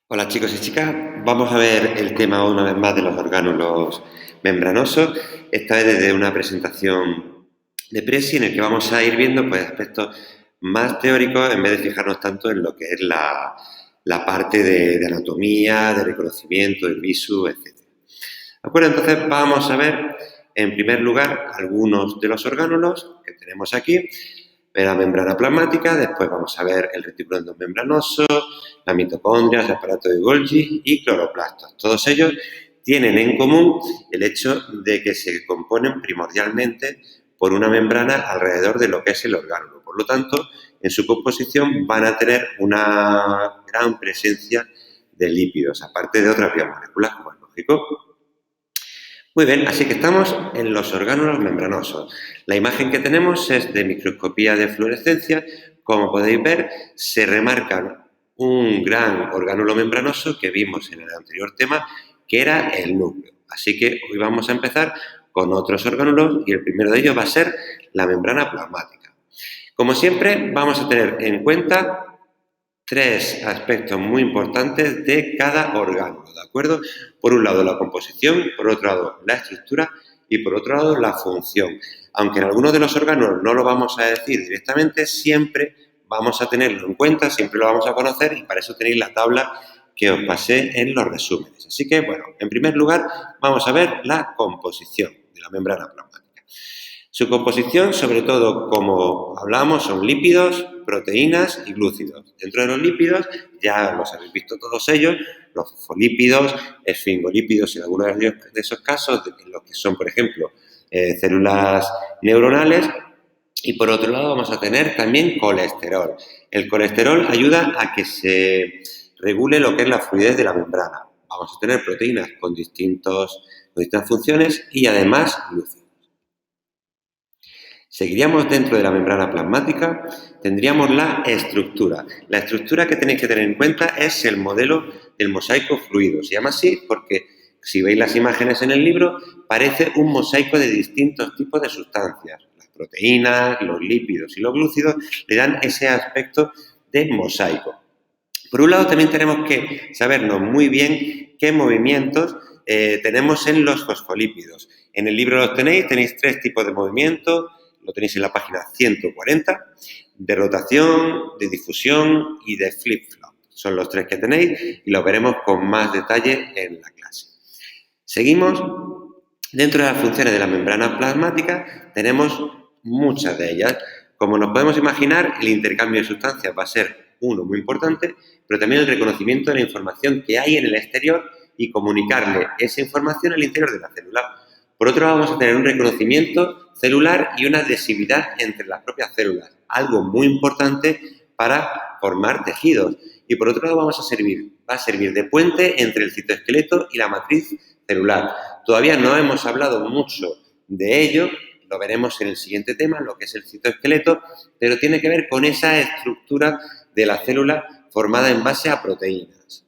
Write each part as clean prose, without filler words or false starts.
Hola chicos y chicas, vamos a ver el tema una vez más de los orgánulos membranosos, esta vez desde una presentación de Presi en el que vamos a ir viendo pues, aspectos más teóricos en vez de fijarnos tanto en lo que es la parte de anatomía, de reconocimiento, del visu, etc. ¿De acuerdo? Entonces vamos a ver en primer lugar algunos de los orgánulos que tenemos aquí. La membrana plasmática, después vamos a ver el retículo endomembranoso, las mitocondrias, el aparato de Golgi y cloroplastos. Todos ellos tienen en común el hecho de que se componen primordialmente por una membrana alrededor de lo que es el orgánulo. Por lo tanto, en su composición van a tener una gran presencia de lípidos, aparte de otras biomoléculas, como es lógico. Muy bien, así que estamos en los orgánulos membranosos. La imagen que tenemos es de microscopía de fluorescencia. Como podéis ver, se remarca un gran orgánulo membranoso que vimos en el anterior tema, que era el núcleo. Así que hoy vamos a empezar con otros orgánulos y el primero de ellos va a ser la membrana plasmática. Como siempre, vamos a tener en cuenta tres aspectos muy importantes de cada orgánulo, ¿de acuerdo? Por un lado la composición, por otro lado la estructura y por otro lado la función. Aunque en algunos de los órganos no lo vamos a decir directamente, siempre vamos a tenerlo en cuenta, siempre lo vamos a conocer y para eso tenéis la tabla que os pasé en los resúmenes. Así que, bueno, en primer lugar vamos a ver la composición de la membrana plasmática. Su composición, sobre todo, como hablamos, son lípidos, proteínas y glúcidos. Dentro de los lípidos, ya los habéis visto todos ellos, los fosfolípidos, esfingolípidos en algunos de esos casos, en los que son, por ejemplo, células neuronales. Y por otro lado vamos a tener también colesterol. El colesterol ayuda a que se regule lo que es la fluidez de la membrana. Vamos a tener proteínas con distintas funciones y además glúcidos. Seguiríamos dentro de la membrana plasmática, tendríamos la estructura. La estructura que tenéis que tener en cuenta es el modelo del mosaico fluido. Se llama así porque, si veis las imágenes en el libro, parece un mosaico de distintos tipos de sustancias. Las proteínas, los lípidos y los glúcidos le dan ese aspecto de mosaico. Por un lado, también tenemos que sabernos muy bien qué movimientos tenemos en los fosfolípidos. En el libro los tenéis tres tipos de movimientos, lo tenéis en la página 140, de rotación, de difusión y de flip-flop. Son los tres que tenéis y los veremos con más detalle en la clase. Seguimos. Dentro de las funciones de la membrana plasmática tenemos muchas de ellas. Como nos podemos imaginar, el intercambio de sustancias va a ser uno muy importante, pero también el reconocimiento de la información que hay en el exterior y comunicarle esa información al interior de la célula. Por otro lado, vamos a tener un reconocimiento celular y una adhesividad entre las propias células, algo muy importante para formar tejidos. Y por otro lado, va a servir de puente entre el citoesqueleto y la matriz celular. Todavía no hemos hablado mucho de ello, lo veremos en el siguiente tema, lo que es el citoesqueleto, pero tiene que ver con esa estructura de la célula formada en base a proteínas.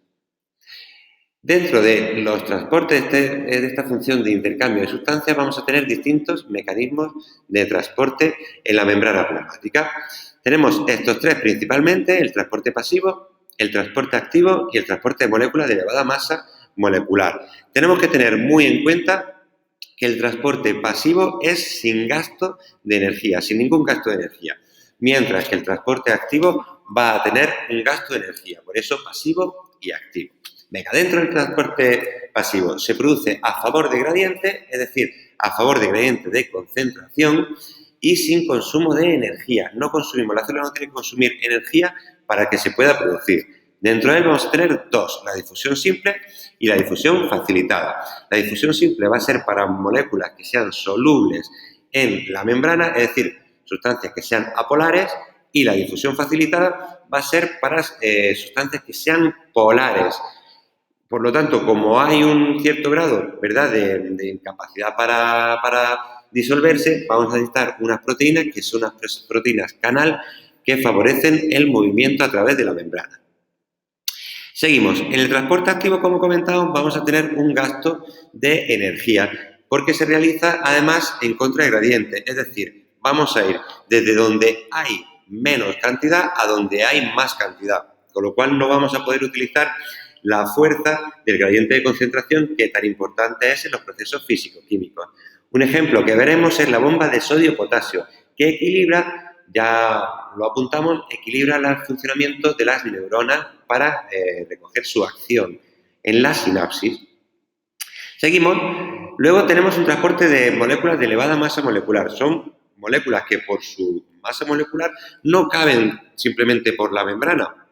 Dentro de los transportes de esta función de intercambio de sustancias vamos a tener distintos mecanismos de transporte en la membrana plasmática. Tenemos estos tres principalmente, el transporte pasivo, el transporte activo y el transporte de moléculas de elevada masa molecular. Tenemos que tener muy en cuenta que el transporte pasivo es sin gasto de energía, sin ningún gasto de energía, mientras que el transporte activo va a tener un gasto de energía, por eso pasivo y activo. Venga, dentro del transporte pasivo se produce a favor de gradiente, es decir, a favor de gradiente de concentración y sin consumo de energía. No consumimos, la célula no tiene que consumir energía para que se pueda producir. Dentro de él vamos a tener dos, la difusión simple y la difusión facilitada. La difusión simple va a ser para moléculas que sean solubles en la membrana, es decir, sustancias que sean apolares, y la difusión facilitada va a ser para sustancias que sean polares. Por lo tanto, como hay un cierto grado, ¿verdad?, de incapacidad para disolverse, vamos a necesitar unas proteínas que son unas proteínas canal que favorecen el movimiento a través de la membrana. Seguimos. En el transporte activo, como comentamos, vamos a tener un gasto de energía porque se realiza además en contra de gradiente, es decir, vamos a ir desde donde hay menos cantidad a donde hay más cantidad, con lo cual no vamos a poder utilizar la fuerza del gradiente de concentración que tan importante es en los procesos físico-químicos. Un ejemplo que veremos es la bomba de sodio-potasio, que equilibra, ya lo apuntamos, equilibra el funcionamiento de las neuronas para recoger su acción en la sinapsis. Seguimos. Luego tenemos un transporte de moléculas de elevada masa molecular. Son moléculas que por su masa molecular no caben simplemente por la membrana.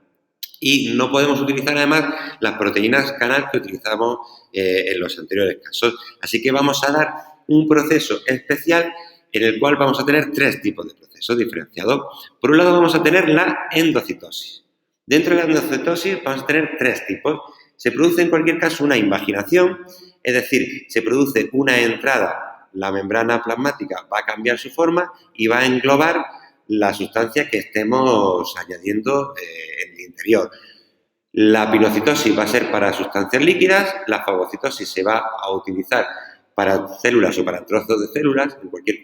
Y no podemos utilizar además las proteínas canal que utilizamos en los anteriores casos. Así que vamos a dar un proceso especial en el cual vamos a tener tres tipos de procesos diferenciados. Por un lado vamos a tener la endocitosis. Dentro de la endocitosis vamos a tener tres tipos. Se produce en cualquier caso una invaginación, es decir, se produce una entrada, la membrana plasmática va a cambiar su forma y va a englobar la sustancia que estemos añadiendo en el interior. La pinocitosis va a ser para sustancias líquidas, la fagocitosis se va a utilizar para células o para trozos de células, en cualquier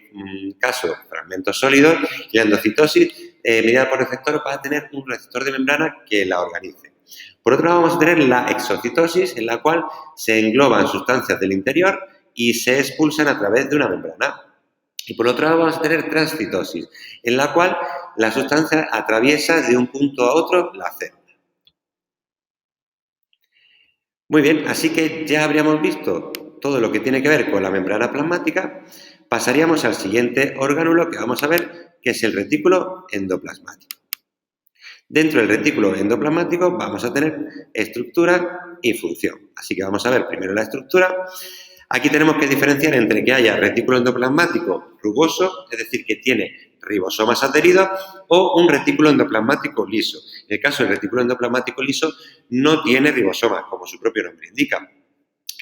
caso fragmentos sólidos, y la endocitosis, mediada por receptor, va a tener un receptor de membrana que la organice. Por otro lado, vamos a tener la exocitosis, en la cual se engloban sustancias del interior y se expulsan a través de una membrana. Y por otro lado vamos a tener transcitosis, en la cual la sustancia atraviesa de un punto a otro la célula. Muy bien, así que ya habríamos visto todo lo que tiene que ver con la membrana plasmática. Pasaríamos al siguiente orgánulo que vamos a ver, que es el retículo endoplasmático. Dentro del retículo endoplasmático vamos a tener estructura y función. Así que vamos a ver primero la estructura. Aquí tenemos que diferenciar entre que haya retículo endoplasmático rugoso, es decir, que tiene ribosomas adheridos, o un retículo endoplasmático liso. En el caso del retículo endoplasmático liso no tiene ribosomas, como su propio nombre indica.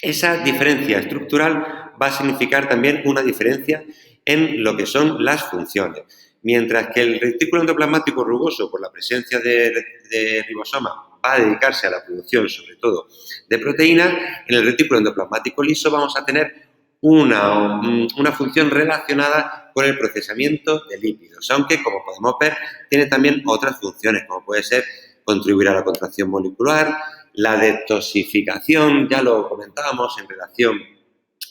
Esa diferencia estructural va a significar también una diferencia en lo que son las funciones. Mientras que el retículo endoplasmático rugoso, por la presencia de ribosomas, va a dedicarse a la producción, sobre todo, de proteínas, en el retículo endoplasmático liso vamos a tener una función relacionada con el procesamiento de lípidos, aunque, como podemos ver, tiene también otras funciones, como puede ser contribuir a la contracción molecular, la detoxificación, ya lo comentábamos en relación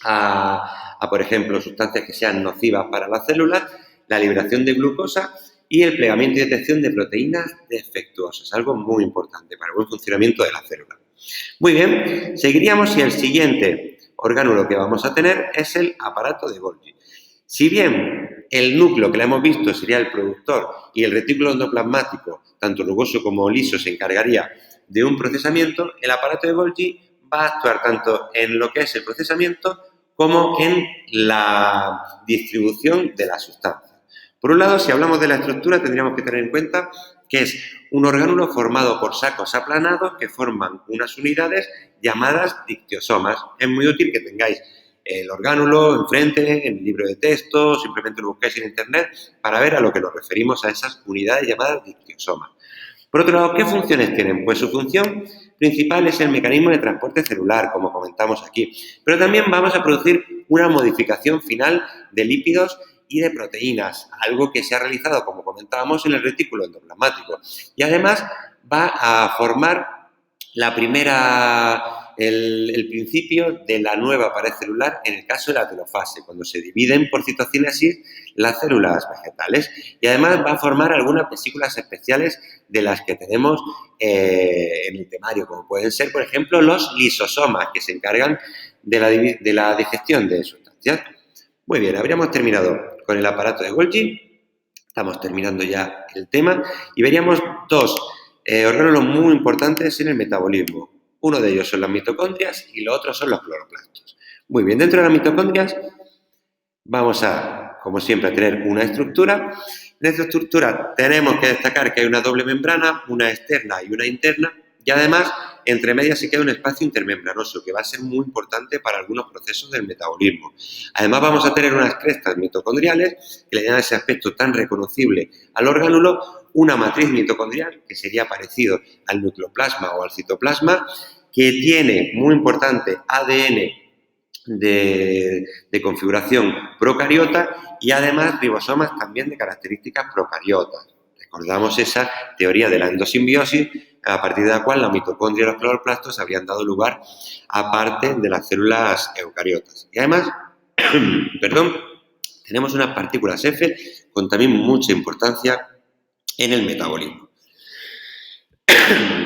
a, por ejemplo, sustancias que sean nocivas para las células, la liberación de glucosa y el plegamiento y detección de proteínas defectuosas, algo muy importante para el buen funcionamiento de la célula. Muy bien, seguiríamos y el siguiente orgánulo que vamos a tener es el aparato de Golgi. Si bien el núcleo que le hemos visto sería el productor y el retículo endoplasmático, tanto rugoso como liso, se encargaría de un procesamiento, el aparato de Golgi va a actuar tanto en lo que es el procesamiento como en la distribución de la sustancia. Por un lado, si hablamos de la estructura, tendríamos que tener en cuenta que es un orgánulo formado por sacos aplanados que forman unas unidades llamadas dictiosomas. Es muy útil que tengáis el orgánulo enfrente, en el libro de texto, simplemente lo busquéis en internet para ver a lo que nos referimos a esas unidades llamadas dictiosomas. Por otro lado, ¿qué funciones tienen? Pues su función principal es el mecanismo de transporte celular, como comentamos aquí. Pero también vamos a producir una modificación final de lípidos y de proteínas, algo que se ha realizado, como comentábamos, en el retículo endoplasmático. Y además va a formar el principio de la nueva pared celular en el caso de la telofase, cuando se dividen por citocinesis las células vegetales. Y además va a formar algunas vesículas especiales de las que tenemos en el temario, como pueden ser, por ejemplo, los lisosomas, que se encargan de la digestión de sustancias. Muy bien, habríamos terminado con el aparato de Golgi, estamos terminando ya el tema, y veríamos dos orgánulos muy importantes en el metabolismo. Uno de ellos son las mitocondrias y los otros son los cloroplastos. Muy bien, dentro de las mitocondrias vamos a, como siempre, a tener una estructura. En esta estructura tenemos que destacar que hay una doble membrana, una externa y una interna, y además, entre medias se queda un espacio intermembranoso que va a ser muy importante para algunos procesos del metabolismo. Además, vamos a tener unas crestas mitocondriales que le dan ese aspecto tan reconocible al orgánulo, una matriz mitocondrial, que sería parecido al nucleoplasma o al citoplasma, que tiene, muy importante, ADN de configuración procariota y además ribosomas también de características procariotas. Recordamos esa teoría de la endosimbiosis a partir de la cual la mitocondria y los cloroplastos habrían dado lugar a parte de las células eucariotas. Y además, perdón, tenemos unas partículas F con también mucha importancia en el metabolismo.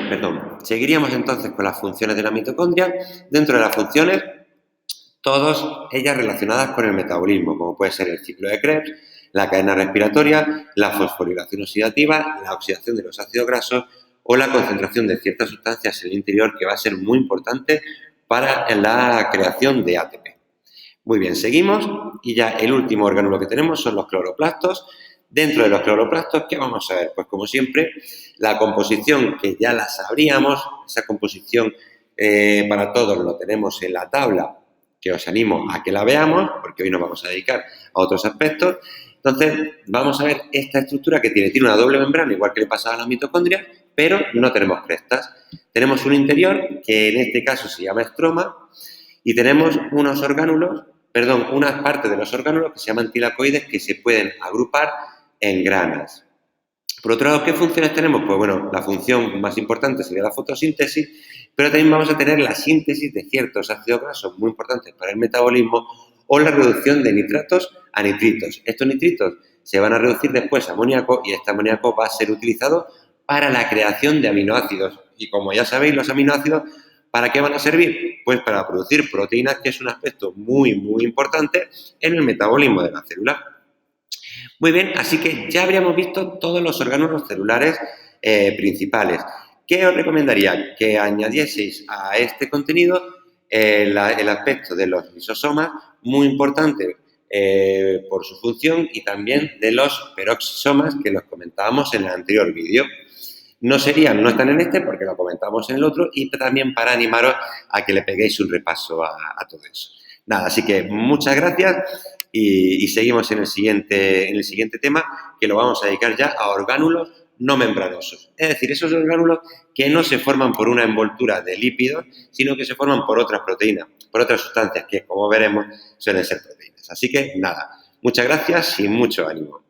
Perdón. Seguiríamos entonces con las funciones de la mitocondria. Dentro de las funciones, todas ellas relacionadas con el metabolismo, como puede ser el ciclo de Krebs, la cadena respiratoria, la fosforilación oxidativa, la oxidación de los ácidos grasos o la concentración de ciertas sustancias en el interior, que va a ser muy importante para la creación de ATP. Muy bien, seguimos y ya el último orgánulo que tenemos son los cloroplastos. Dentro de los cloroplastos, ¿qué vamos a ver? Pues como siempre, la composición, que ya la sabríamos, esa composición para todos lo tenemos en la tabla, que os animo a que la veamos, porque hoy nos vamos a dedicar a otros aspectos. Entonces, vamos a ver esta estructura que tiene una doble membrana, igual que le pasaba a las mitocondrias, pero no tenemos crestas. Tenemos un interior, que en este caso se llama estroma, y tenemos unas partes de los orgánulos que se llaman tilacoides, que se pueden agrupar en granas. Por otro lado, ¿qué funciones tenemos? Pues bueno, la función más importante sería la fotosíntesis, pero también vamos a tener la síntesis de ciertos ácidos grasos muy importantes para el metabolismo o la reducción de nitratos a nitritos. Estos nitritos se van a reducir después a amoníaco y este amoníaco va a ser utilizado para la creación de aminoácidos. Y como ya sabéis, los aminoácidos, ¿para qué van a servir? Pues para producir proteínas, que es un aspecto muy, muy importante en el metabolismo de la célula. Muy bien, así que ya habríamos visto todos los orgánulos celulares principales. ¿Qué os recomendaría? Que añadieseis a este contenido el aspecto de los lisosomas, muy importante por su función, y también de los peroxisomas, que los comentábamos en el anterior vídeo. No están en este porque lo comentamos en el otro, y también para animaros a que le peguéis un repaso a todo eso. Nada, así que muchas gracias y seguimos en el siguiente tema, que lo vamos a dedicar ya a orgánulos no membranosos. Es decir, esos orgánulos que no se forman por una envoltura de lípidos, sino que se forman por otras proteínas, por otras sustancias que, como veremos, suelen ser proteínas. Así que nada, muchas gracias y mucho ánimo.